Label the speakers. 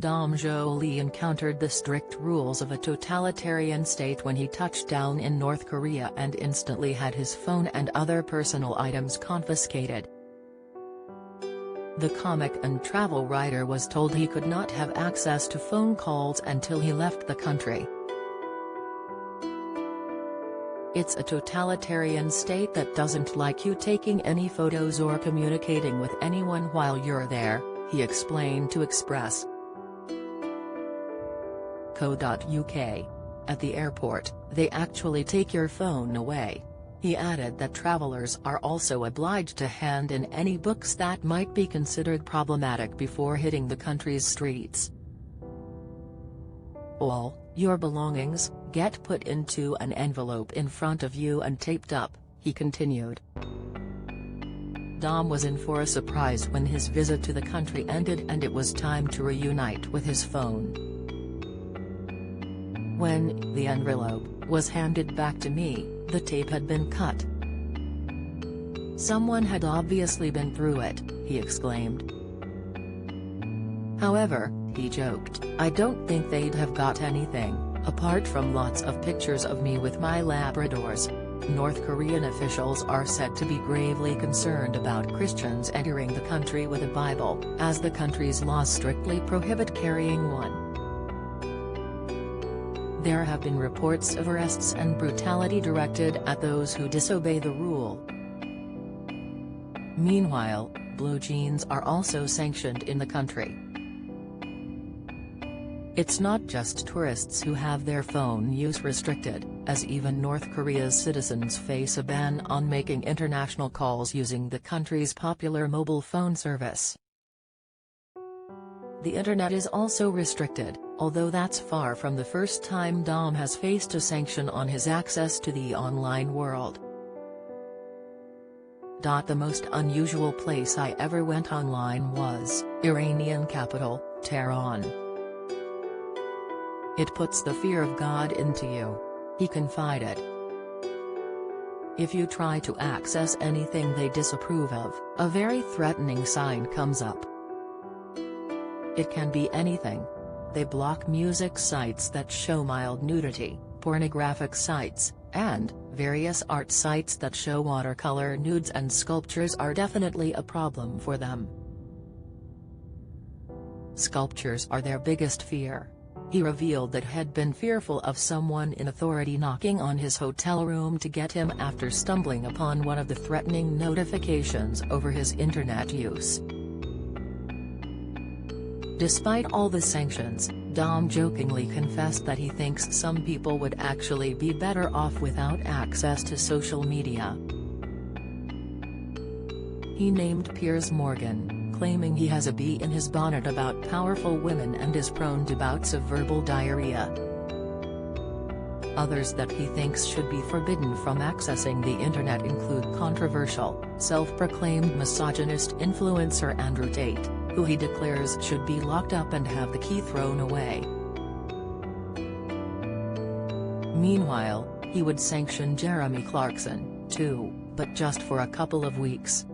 Speaker 1: Joly encountered the strict rules of a totalitarian state when he touched down in North Korea and instantly had his phone and other personal items confiscated. The comic and travel writer was told he could not have access to phone calls until he left the country. "It's a totalitarian state that doesn't like you taking any photos or communicating with anyone while you're there," he explained to Express.co.uk. "At the airport, they actually take your phone away." He added that travelers are also obliged to hand in any books that might be considered problematic before hitting the country's streets. "All your belongings get put into an envelope in front of you and taped up," he continued. Dom was in for a surprise when his visit to the country ended and it was time to reunite with his phone. "When the envelope was handed back to me, the tape had been cut. Someone had obviously been through it," he exclaimed. However, he joked, "I don't think they'd have got anything, apart from lots of pictures of me with my Labradors." North Korean officials are said to be gravely concerned about Christians entering the country with a Bible, as the country's laws strictly prohibit carrying one. There have been reports of arrests and brutality directed at those who disobey the rule. Meanwhile, blue jeans are also sanctioned in the country. It's not just tourists who have their phone use restricted, as even North Korea's citizens face a ban on making international calls using the country's popular mobile phone service. The internet is also restricted, although that's far from the first time Dom has faced a sanction on his access to the online world. "The most unusual place I ever went online was Iranian capital, Tehran. It puts the fear of God into you," he confided. "If you try to access anything they disapprove of, a very threatening sign comes up. It can be anything. They block music sites that show mild nudity, pornographic sites, and various art sites that show watercolor nudes and sculptures are definitely a problem for them. Sculptures are their biggest fear." He revealed that had been fearful of someone in authority knocking on his hotel room to get him after stumbling upon one of the threatening notifications over his internet use. Despite all the sanctions, Dom jokingly confessed that he thinks some people would actually be better off without access to social media. He named Piers Morgan, claiming he has a bee in his bonnet about powerful women and is prone to bouts of verbal diarrhea. Others that he thinks should be forbidden from accessing the internet include controversial, self-proclaimed misogynist influencer Andrew Tate, who he declares should be locked up and have the key thrown away. Meanwhile, he would sanction Jeremy Clarkson, too, but just for a couple of weeks.